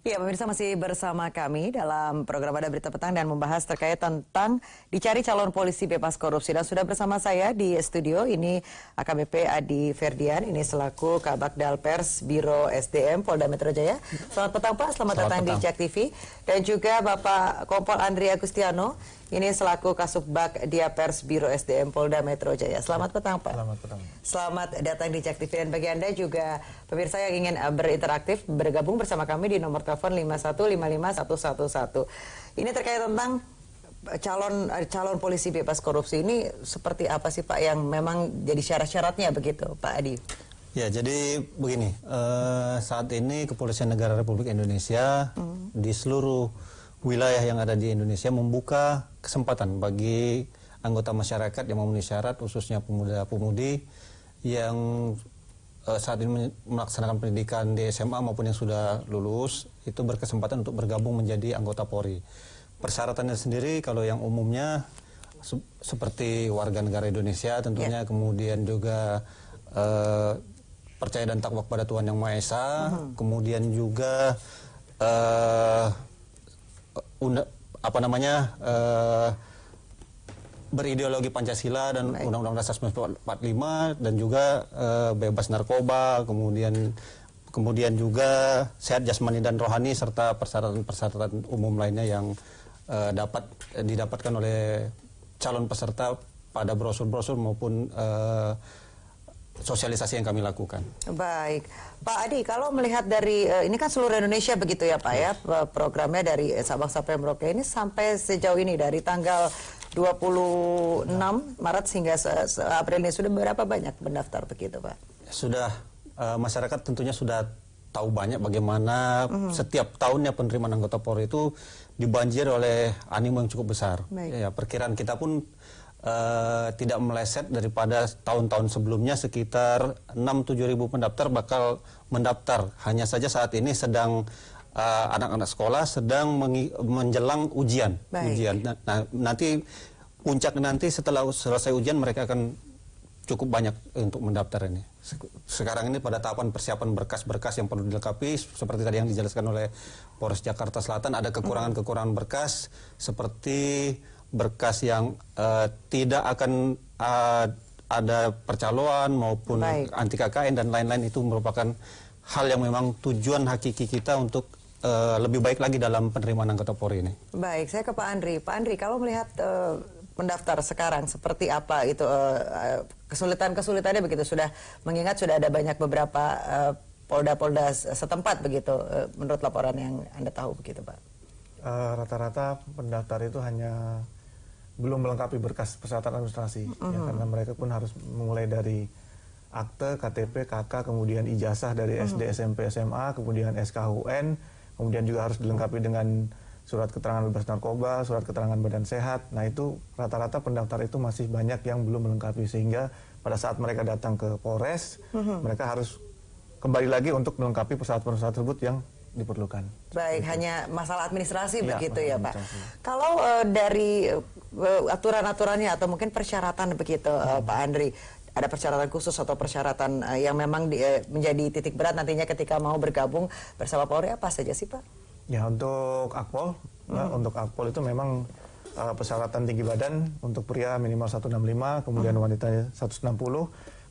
Ya, pemirsa masih bersama kami dalam program Ada Berita Petang dan membahas terkait tentang dicari calon polisi bebas korupsi. Dan sudah bersama saya di studio ini AKBP Adi Ferdian, ini selaku Kabak Dalpers Biro SDM Polda Metro Jaya. Selamat petang Pak, selamat datang di JAK TV. Dan juga Bapak Kompol Andri Agustiano, ini selaku Kasubag Diapers Biro SDM Polda Metro Jaya. Selamat petang Pak. Selamat petang. Selamat datang di JAK TV. Dan bagi Anda juga pemirsa yang ingin berinteraktif, bergabung bersama kami di nomor telepon 5155111. Ini terkait tentang calon polisi bebas korupsi ini seperti apa sih Pak yang memang jadi syarat-syaratnya begitu Pak Adi? Ya, jadi begini, saat ini Kepolisian Negara Republik Indonesia di seluruh wilayah yang ada di Indonesia membuka kesempatan bagi anggota masyarakat yang memenuhi syarat, khususnya pemuda-pemudi yang saat ini melaksanakan pendidikan di SMA maupun yang sudah lulus, itu berkesempatan untuk bergabung menjadi anggota Polri. Persyaratannya sendiri kalau yang umumnya seperti warga negara Indonesia tentunya, kemudian juga percaya dan takwa kepada Tuhan Yang Maha Esa, kemudian juga berideologi Pancasila dan Undang-Undang Dasar 1945, dan juga bebas narkoba, kemudian juga sehat jasmani dan rohani, serta persyaratan-persyaratan umum lainnya yang dapat didapatkan oleh calon peserta pada brosur-brosur maupun sosialisasi yang kami lakukan. Baik, Pak Adi, kalau melihat dari ini kan seluruh Indonesia begitu ya Pak ya, programnya dari Sabang sampai Merauke ini sampai sejauh ini dari tanggal 26 Maret hingga April ini sudah berapa banyak pendaftar begitu Pak? Sudah, masyarakat tentunya sudah tahu banyak bagaimana setiap tahunnya penerimaan anggota Polri itu dibanjiri oleh animo yang cukup besar. Ya, perkiraan kita pun tidak meleset daripada tahun-tahun sebelumnya, sekitar 6-7 ribu pendaftar bakal mendaftar. Hanya saja saat ini sedang anak-anak sekolah sedang menjelang ujian. Nah, nanti puncak nanti setelah selesai ujian mereka akan cukup banyak untuk mendaftar ini. Sekarang ini pada tahapan persiapan berkas-berkas yang perlu dilengkapi, seperti tadi yang dijelaskan oleh Polres Jakarta Selatan, ada kekurangan-kekurangan berkas seperti berkas yang tidak akan ada percaloan maupun anti KKN dan lain-lain. Itu merupakan hal yang memang tujuan hakiki kita untuk lebih baik lagi dalam penerimaan anggota Polri ini. Baik, saya ke Pak Andri. Pak Andri, kalau melihat pendaftar sekarang seperti apa itu kesulitan-kesulitannya begitu, sudah mengingat sudah ada banyak beberapa polda-polda setempat begitu, menurut laporan yang Anda tahu begitu Pak? Rata-rata pendaftar itu hanya belum melengkapi berkas persyaratan administrasi, ya, karena mereka pun harus memulai dari akte, KTP, KK, kemudian ijazah dari SD, SMP, SMA, kemudian SKUN, kemudian juga harus dilengkapi dengan surat keterangan bebas narkoba, surat keterangan badan sehat. Nah, itu rata-rata pendaftar itu masih banyak yang belum melengkapi, sehingga pada saat mereka datang ke Polres, mereka harus kembali lagi untuk melengkapi persyaratan-persyaratan tersebut yang diperlukan. Baik, hanya masalah administrasi begitu ya Pak. Kalau dari aturan-aturannya atau mungkin persyaratan begitu Pak Andri, ada persyaratan khusus atau persyaratan yang memang menjadi titik berat nantinya ketika mau bergabung bersama Polri, apa saja sih Pak? Ya, untuk Akpol, untuk Akpol itu memang persyaratan tinggi badan untuk pria minimal 165, kemudian wanita 160,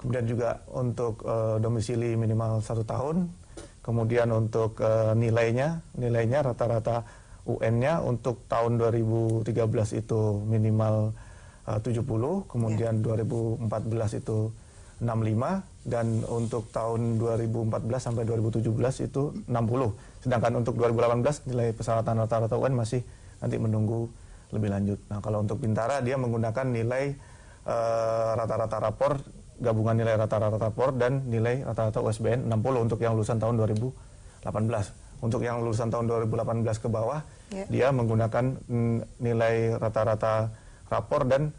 kemudian juga untuk domisili minimal 1 tahun, kemudian untuk nilainya rata-rata UN-nya untuk tahun 2013 itu minimal 70, kemudian 2014 itu 65, dan untuk tahun 2014 sampai 2017 itu 60. Sedangkan untuk 2018 nilai persyaratan rata-rata UN masih nanti menunggu lebih lanjut. Nah, kalau untuk Bintara dia menggunakan nilai rata-rata rapor, gabungan nilai rata-rata rapor dan nilai rata-rata USBN 60 untuk yang lulusan tahun 2018. Untuk yang lulusan tahun 2018 ke bawah, dia menggunakan nilai rata-rata rapor dan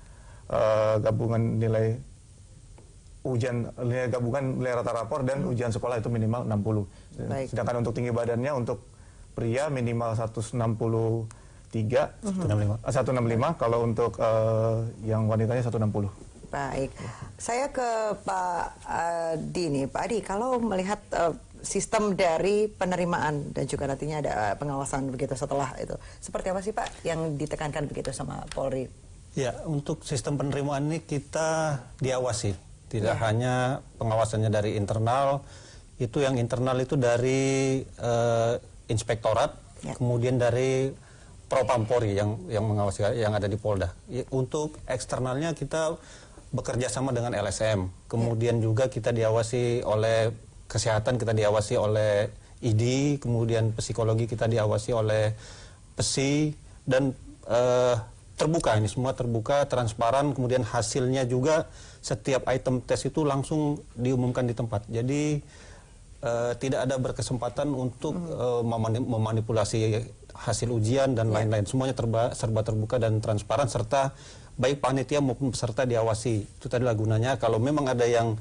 gabungan nilai ujian, nilai gabungan nilai rata rapor dan ujian sekolah itu minimal 60. Sedangkan untuk tinggi badannya untuk pria minimal 163, 165, kalau untuk yang wanitanya 160. Baik, saya ke Pak Adi nih. Pak Adi, kalau melihat sistem dari penerimaan dan juga nantinya ada pengawasan begitu setelah itu. Seperti apa sih Pak yang ditekankan begitu sama Polri? Ya, untuk sistem penerimaan ini kita diawasi. Tidak hanya pengawasannya dari internal, itu yang internal itu dari inspektorat, kemudian dari Propampori yang mengawasi, yang ada di Polda. Untuk eksternalnya kita bekerja sama dengan LSM, kemudian juga kita diawasi oleh kesehatan, kita diawasi oleh ID, kemudian psikologi kita diawasi oleh PESI, dan terbuka, ini semua terbuka, transparan, kemudian hasilnya juga setiap item tes itu langsung diumumkan di tempat. Jadi tidak ada berkesempatan untuk memanipulasi hasil ujian dan lain-lain. Semuanya serba terbuka dan transparan, serta baik panitia maupun peserta diawasi. Itu tadilah gunanya. Kalau memang ada yang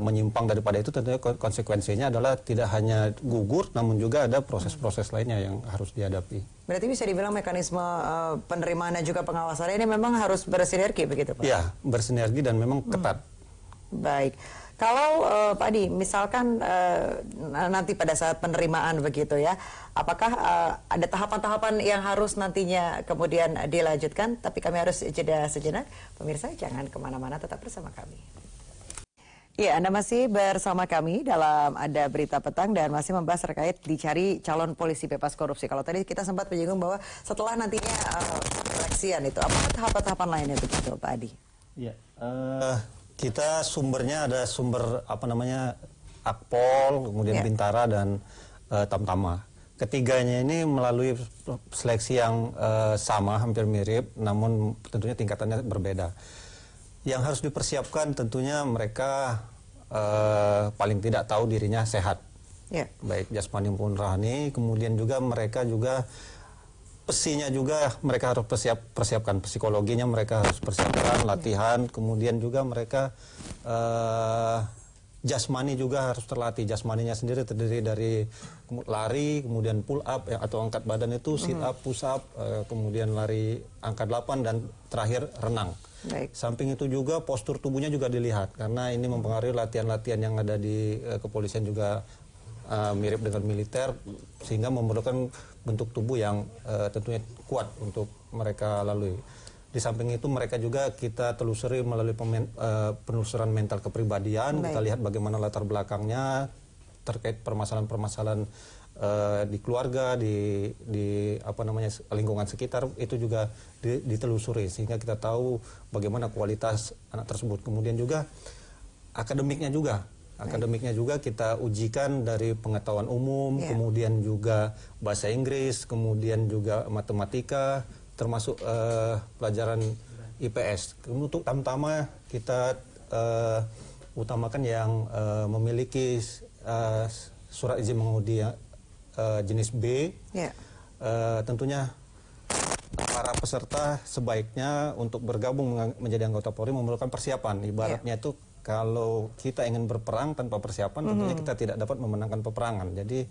menyimpang daripada itu, tentunya konsekuensinya adalah tidak hanya gugur, namun juga ada proses-proses lainnya yang harus dihadapi. Berarti bisa dibilang mekanisme penerimaan dan juga pengawasan ini memang harus bersinergi begitu Pak? Ya, bersinergi dan memang ketat. Baik. Kalau Pak Adi, misalkan nanti pada saat penerimaan begitu ya, apakah ada tahapan-tahapan yang harus nantinya kemudian dilanjutkan? Tapi kami harus jeda sejenak. Pemirsa jangan kemana-mana, tetap bersama kami. Ya, Anda masih bersama kami dalam Ada Berita Petang dan masih membahas terkait dicari calon polisi bebas korupsi. Kalau tadi kita sempat menyinggung bahwa setelah nantinya seleksian itu, apa tahapan-tahapan lainnya begitu Pak Adi? Ya, kita sumbernya ada sumber Akpol, kemudian Bintara dan Tamtama. Ketiganya ini melalui seleksi yang sama, hampir mirip, namun tentunya tingkatannya berbeda. Yang harus dipersiapkan tentunya mereka paling tidak tahu dirinya sehat, baik jasmani maupun rohani. Kemudian juga mereka juga pesinya juga mereka harus persiapkan, psikologinya mereka harus persiapkan, latihan. Kemudian juga mereka jasmani juga harus terlatih. Jasmaninya sendiri terdiri dari lari, kemudian pull up atau angkat badan itu, sit up, push up, kemudian lari angka 8 dan terakhir renang. Baik. Samping itu juga postur tubuhnya juga dilihat, karena ini mempengaruhi latihan-latihan yang ada di kepolisian juga mirip dengan militer, sehingga memerlukan bentuk tubuh yang tentunya kuat untuk mereka lalui. Di samping itu mereka juga kita telusuri melalui penelusuran mental kepribadian. Baik. Kita lihat bagaimana latar belakangnya terkait permasalahan-permasalahan di keluarga, di lingkungan sekitar, itu juga ditelusuri sehingga kita tahu bagaimana kualitas anak tersebut. Kemudian juga akademiknya juga kita ujikan dari pengetahuan umum, kemudian juga bahasa Inggris, kemudian juga matematika, termasuk pelajaran IPS. Untuk Tamtama kita utamakan yang memiliki surat izin mengemudi jenis B. Tentunya para peserta sebaiknya untuk bergabung menjadi anggota Polri memerlukan persiapan. Ibaratnya itu kalau kita ingin berperang tanpa persiapan, tentunya kita tidak dapat memenangkan peperangan. Jadi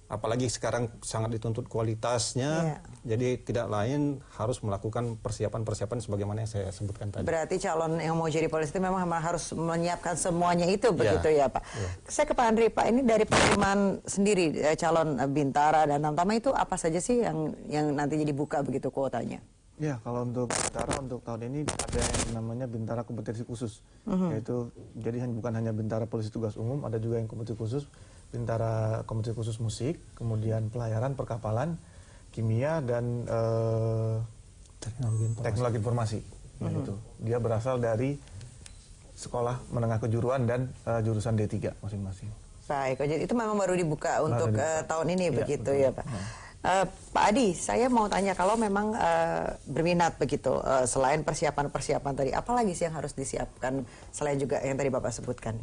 apalagi sekarang sangat dituntut kualitasnya, jadi tidak lain harus melakukan persiapan-persiapan sebagaimana yang saya sebutkan tadi. Berarti calon yang mau jadi polisi itu memang harus menyiapkan semuanya itu, begitu ya Pak? Saya ke Pak Andri, Pak, ini dari penerimaan sendiri calon Bintara dan Tamtama itu apa saja sih yang nanti dibuka begitu kuotanya? Ya, kalau untuk Bintara untuk tahun ini ada yang namanya Bintara Kompetensi Khusus, yaitu jadi bukan hanya Bintara Polisi Tugas Umum, ada juga yang kompetensi khusus, Bintara Kompetensi Khusus Musik, kemudian pelayaran, perkapalan, kimia, dan teknologi informasi. Nah, itu dia berasal dari sekolah menengah kejuruan dan jurusan D3 masing-masing. Baik, jadi itu memang baru dibuka untuk tahun ini, begitu ya Pak. Pak Adi, saya mau tanya, kalau memang berminat begitu, selain persiapan-persiapan tadi, apa lagi sih yang harus disiapkan selain juga yang tadi Bapak sebutkan?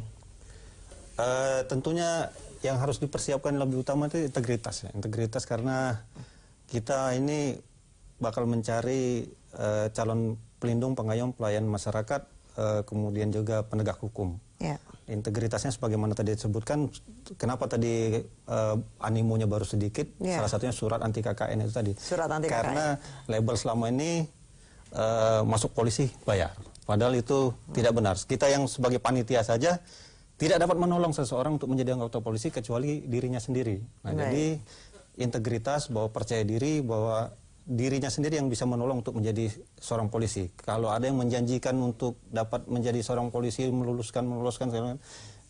Tentunya yang harus dipersiapkan lebih utama itu integritas, integritas, karena kita ini bakal mencari calon pelindung, pengayom, pelayan masyarakat, kemudian juga penegak hukum. Integritasnya sebagaimana tadi disebutkan, kenapa tadi animonya baru sedikit, salah satunya surat anti KKN itu tadi. Surat anti KKN. Karena label selama ini masuk polisi bayar, padahal itu tidak benar. Kita yang sebagai panitia saja tidak dapat menolong seseorang untuk menjadi anggota polisi kecuali dirinya sendiri. Nah, jadi integritas, bahwa percaya diri, bahwa dirinya sendiri yang bisa menolong untuk menjadi seorang polisi. Kalau ada yang menjanjikan untuk dapat menjadi seorang polisi, meloloskan,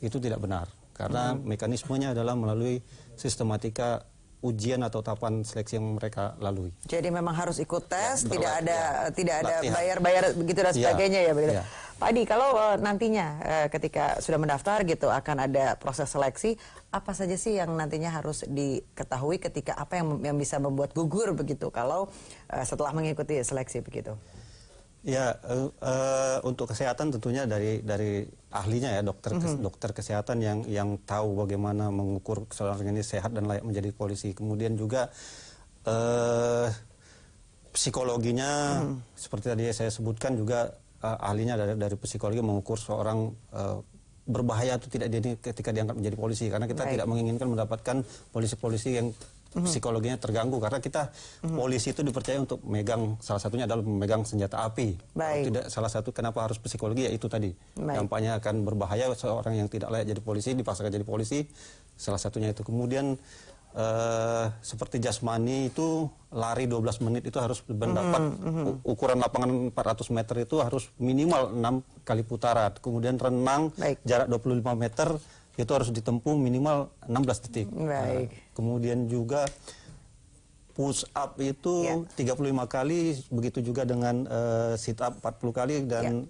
itu tidak benar. Karena mekanismenya adalah melalui sistematika ujian atau tahapan seleksi yang mereka lalui. Jadi memang harus ikut tes, Ya, tidak ada bayar-bayar begitu dan sebagainya ya begitu. Ya. Pak Adi, kalau nantinya ketika sudah mendaftar gitu akan ada proses seleksi, apa saja sih yang nantinya harus diketahui ketika apa yang bisa membuat gugur begitu kalau setelah mengikuti seleksi begitu? Ya, untuk kesehatan tentunya dari ahlinya ya, dokter kesehatan yang tahu bagaimana mengukur seseorang ini sehat dan layak menjadi polisi. Kemudian juga psikologinya, seperti tadi saya sebutkan juga ahlinya dari psikologi mengukur seorang berbahaya atau tidak ketika diangkat menjadi polisi. Karena kita tidak menginginkan mendapatkan polisi-polisi yang psikologinya terganggu, karena kita polisi itu dipercaya untuk megang, salah satunya adalah memegang senjata api. Tidak, salah satu kenapa harus psikologi ya itu tadi, dampaknya akan berbahaya. Seorang yang tidak layak jadi polisi dipaksakan jadi polisi, salah satunya itu. Kemudian seperti jasmani itu lari 12 menit itu harus mendapat ukuran lapangan 400 meter itu harus minimal 6 kali putaran. Kemudian renang jarak 25 meter itu harus ditempuh minimal 16 detik. Kemudian juga push up itu 35 kali, begitu juga dengan sit up 40 kali dan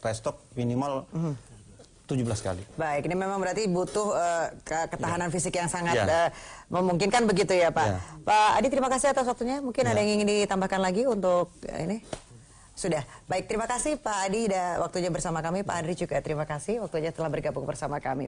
rest stop minimal 17 kali. Baik, ini memang berarti butuh ketahanan fisik yang sangat memungkinkan begitu ya Pak. Pak Adi, terima kasih atas waktunya. Mungkin ada yang ingin ditambahkan lagi untuk ini? Sudah. Baik, terima kasih Pak Adi waktunya bersama kami. Pak Andri juga terima kasih waktunya telah bergabung bersama kami.